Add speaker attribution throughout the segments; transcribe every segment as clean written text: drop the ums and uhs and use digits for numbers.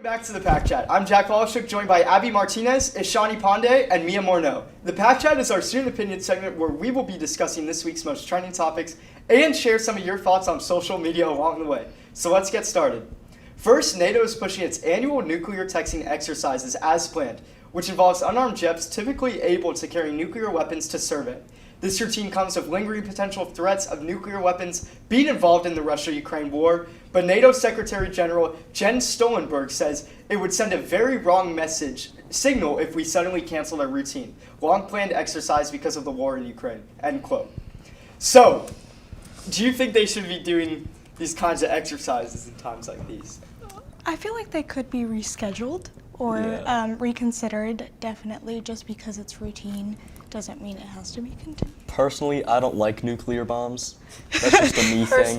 Speaker 1: Back to the Packchat. I'm Jack Walshuk, joined by Abby Martinez, Ishani Pandey, and Mia Morneau. The Packchat is our student opinion segment where we will be discussing this week's most trending topics and share some of your thoughts on social media along the way. So let's get started. First, NATO is pushing its annual nuclear testing exercises as planned, which involves unarmed jets typically able to carry nuclear weapons to survey. This routine comes with lingering potential threats of nuclear weapons being involved in the Russia-Ukraine war, but NATO Secretary General Jens Stoltenberg says it would send a very wrong signal if we suddenly canceled our routine, long-planned exercise because of the war in Ukraine, end quote. So, do you think they should be doing these kinds of exercises in times like these?
Speaker 2: I feel like they could be rescheduled or reconsidered, definitely, just because it's routine doesn't mean it has to be continued.
Speaker 3: Personally, I don't like nuclear bombs. That's just a me thing.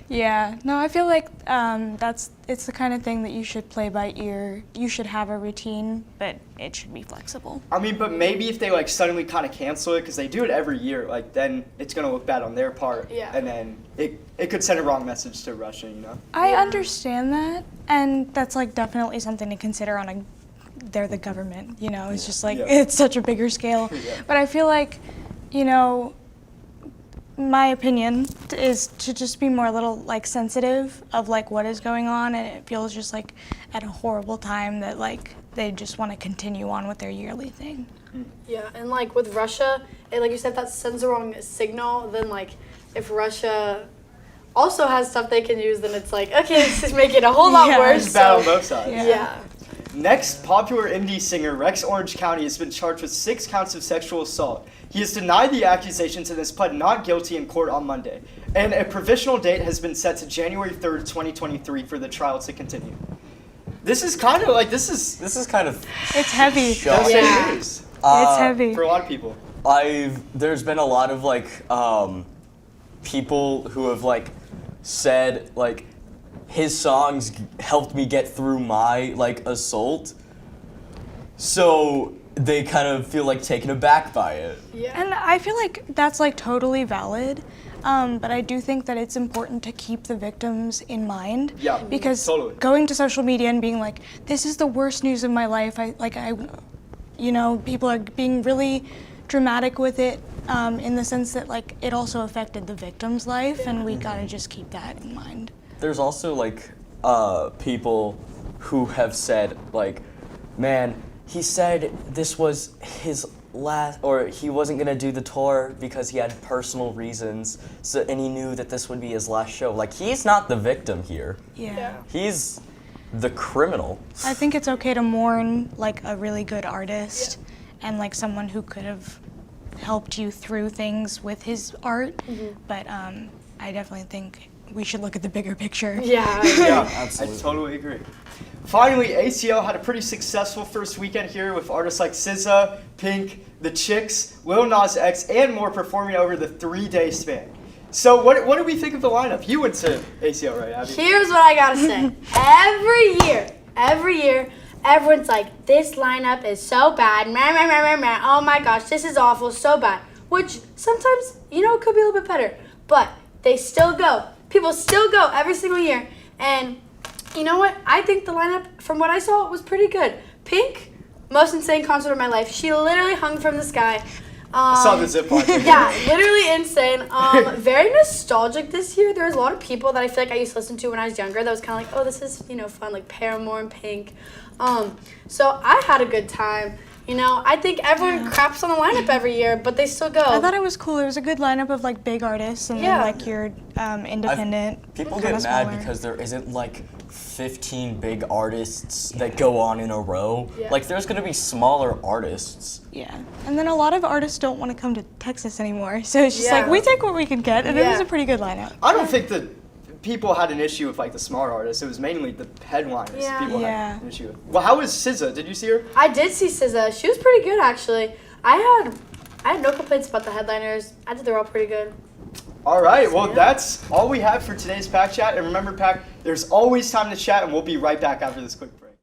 Speaker 2: Yeah, no, I feel like it's the kind of thing that you should play by ear. You should have a routine, but it should be flexible.
Speaker 1: I mean, but maybe if they suddenly kind of cancel it, because they do it every year, then it's going to look bad on their part. Yeah. And then it could send a wrong message to Russia, you know?
Speaker 2: I understand that, and that's definitely something to consider on they're the government, you know, it's just it's such a bigger scale. But I feel like, you know, my opinion is to just be more a little sensitive of what is going on, and it feels just at a horrible time that they just want to continue on with their yearly thing.
Speaker 4: Yeah, and with Russia, like you said, that sends the wrong signal. Then if Russia also has stuff they can use, then it's okay, let's just make it a whole lot worse.
Speaker 1: It's bad on both sides.
Speaker 4: Yeah.
Speaker 1: Next, popular indie singer Rex Orange County has been charged with 6 counts of sexual assault. He has denied the accusations and has pled not guilty in court on Monday. And a provisional date has been set to January 3rd, 2023 for the trial to continue. This is kind of
Speaker 3: This is kind of
Speaker 2: It's heavy.
Speaker 3: shocking.
Speaker 1: It is.
Speaker 2: It's heavy.
Speaker 1: For a lot of people.
Speaker 3: There's been a lot of people who have said his songs helped me get through my assault, so they kind of feel taken aback by it.
Speaker 2: Yeah. And I feel that's totally valid, but I do think that it's important to keep the victims in mind.
Speaker 1: Yeah,
Speaker 2: because
Speaker 1: totally.
Speaker 2: Going to social media and being this is the worst news of my life, people are being really dramatic with it, in the sense that it also affected the victim's life, and we gotta just keep that in mind.
Speaker 3: There's also people who have said man, he said this was his last, or he wasn't gonna do the tour because he had personal reasons, and he knew that this would be his last show. He's not the victim here.
Speaker 2: Yeah.
Speaker 3: He's the criminal.
Speaker 2: I think it's okay to mourn a really good artist and someone who could have helped you through things with his art, but I definitely think we should look at the bigger picture.
Speaker 1: Yeah,
Speaker 3: absolutely.
Speaker 1: I totally agree. Finally, ACL had a pretty successful first weekend here with artists like SZA, Pink, The Chicks, Lil Nas X, and more performing over the 3-day span. So what do we think of the lineup? You went to ACL, right, Abby?
Speaker 4: Here's what I gotta say. Every year, everyone's this lineup is so bad. Oh my gosh, this is awful, so bad. Which sometimes, could be a little bit better. But they still go. People still go every single year. And you know what? I think the lineup, from what I saw, was pretty good. Pink, most insane concert of my life. She literally hung from the sky.
Speaker 1: I saw the zip line.
Speaker 4: Yeah, literally insane. Very nostalgic this year. There was a lot of people that I feel I used to listen to when I was younger that was kind of oh, this is, fun, Paramore and Pink. So I had a good time. I think everyone craps on the lineup every year, but they still go.
Speaker 2: I thought it was cool. It was a good lineup of big artists and then your independent.
Speaker 3: People get mad because there isn't 15 big artists that go on in a row. Yeah. There's gonna be smaller artists.
Speaker 2: Yeah, and then a lot of artists don't want to come to Texas anymore, so it's just we take what we can get, and it was a pretty good lineup.
Speaker 1: I don't think that people had an issue with the smaller artists. It was mainly the headliners people had an issue with. Well, how was SZA? Did you see her?
Speaker 4: I did see SZA. She was pretty good, actually. I had no complaints about the headliners. I think they were all pretty good.
Speaker 1: All right, well, that's all we have for today's Pack Chat. And remember, Pack, there's always time to chat, and we'll be right back after this quick